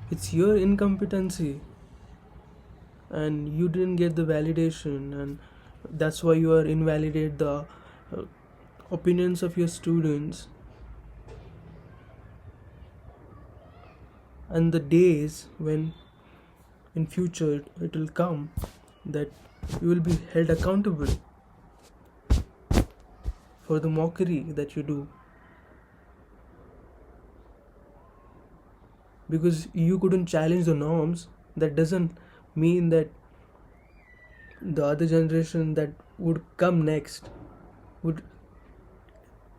It's your incompetency, and you didn't get the validation, and that's why you are invalidate the opinions of your students. And the days when in future it will come that you will be held accountable for the mockery that you do, because you couldn't challenge the norms. That doesn't mean that the other generation that would come next would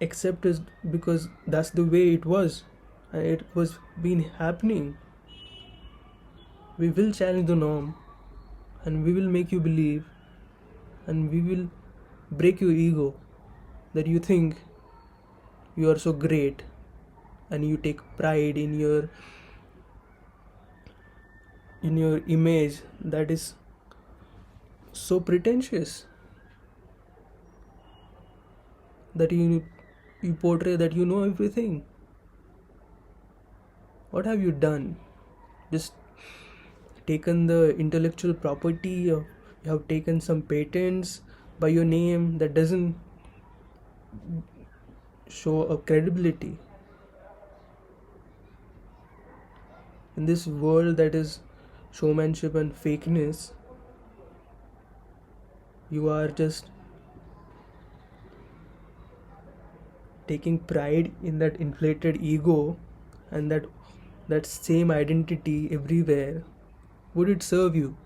accept it, because that's the way it was and it was been happening. We will challenge the norm, and we will make you believe, and we will break your ego, that you think you are so great, and you take pride in your image that is so pretentious, that you portray that you know everything. What have you done? Just taken the intellectual property, or you have taken some patents by your name that doesn't show a credibility. In this world that is showmanship and fakeness, you are just taking pride in that inflated ego, and that same identity everywhere. Would it serve you?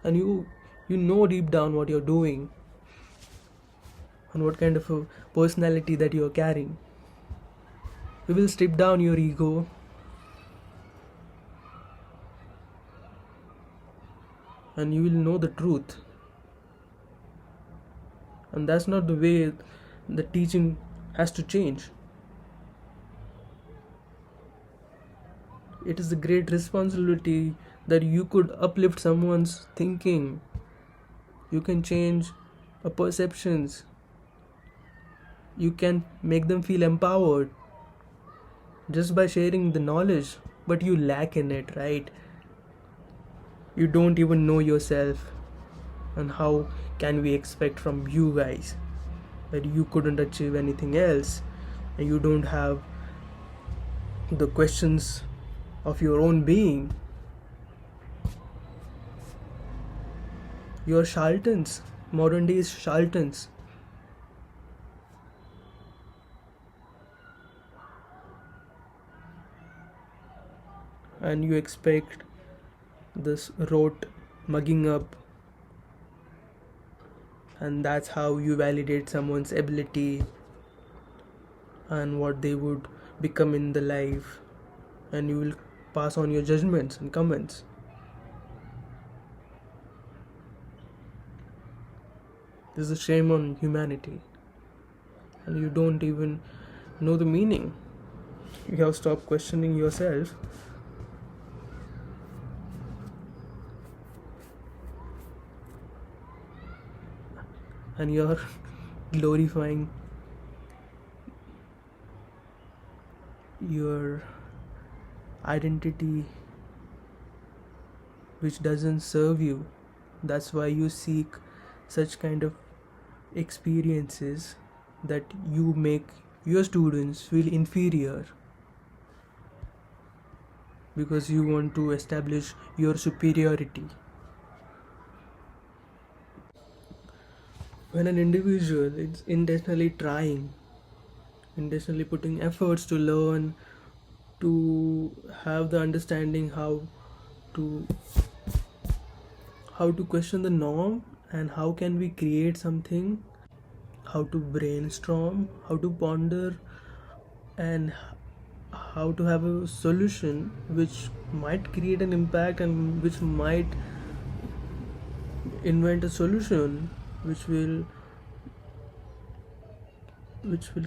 And you know deep down what you're doing and what kind of a personality that you're carrying. We will strip down your ego, and you will know the truth. And that's not the way the teaching has to change. It is a great responsibility that you could uplift someone's thinking. You can change perceptions. You can make them feel empowered just by sharing the knowledge, but you lack in it, right? You don't even know yourself, and how can we expect from you guys that you couldn't achieve anything else, and you don't have the questions of your own being? You're charlatans, modern day charlatans. And you expect this rote mugging up, and that's how you validate someone's ability and what they would become in the life, and you will pass on your judgments and comments. This is a shame on humanity, and you don't even know the meaning. You have stopped questioning yourself, and you're glorifying your identity which doesn't serve you. That's why you seek such kind of experiences, that you make your students feel inferior, because you want to establish your superiority. When an individual is intentionally trying, intentionally putting efforts to learn, to have the understanding to how to question the norm, and how can we create something, how to brainstorm, how to ponder, and how to have a solution which might create an impact, and which might invent a solution which will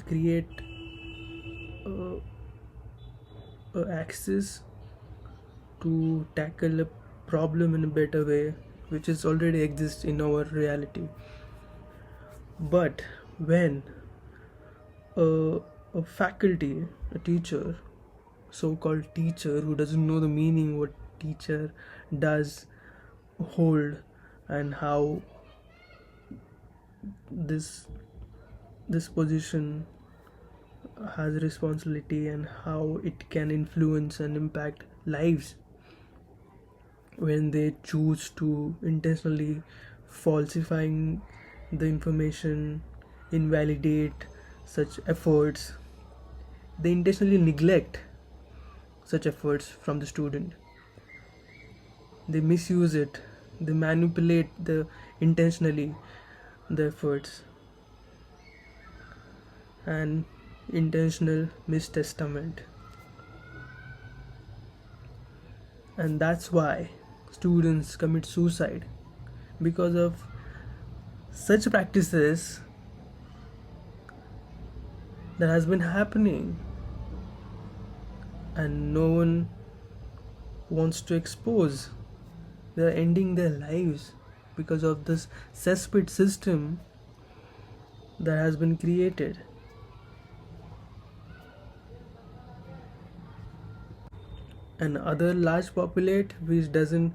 create a access to tackle a problem in a better way, which is already exists in our reality. But when a faculty, a teacher, so-called teacher who doesn't know the meaning what teacher does hold, and how this position has responsibility and how it can influence and impact lives when they choose to intentionally falsifying the information, invalidate such efforts. They intentionally neglect such efforts from the student. They misuse it. They manipulate the intentionally the efforts, and intentional mistestament. And that's why students commit suicide, because of such practices that has been happening, and no one wants to expose. They are ending their lives because of this cesspit system that has been created. And other large populate which doesn't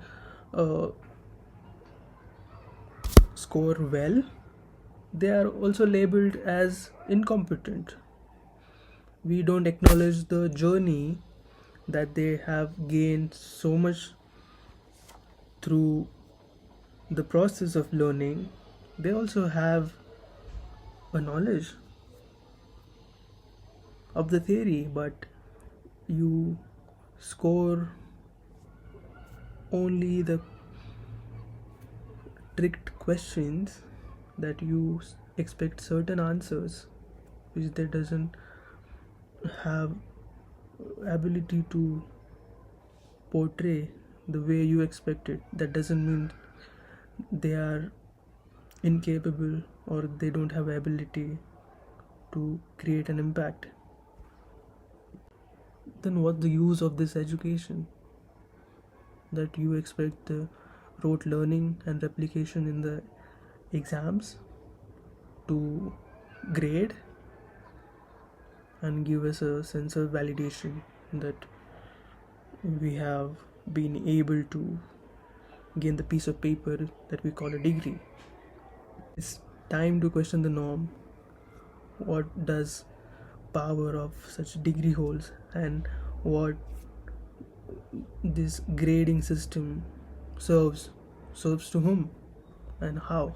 score well, they are also labeled as incompetent. We don't acknowledge the journey that they have gained so much through the process of learning. They also have a knowledge of the theory, but you score only the tricked questions that you expect certain answers which they doesn't have ability to portray the way you expect it. That doesn't mean they are incapable or they don't have ability to create an impact. Then what's the use of this education, that you expect the rote learning and replication in the exams to grade and give us a sense of validation that we have been able to gain the piece of paper that we call a degree? It's time to question the norm. What does power of such degree holds, and what this grading system serves to whom and how?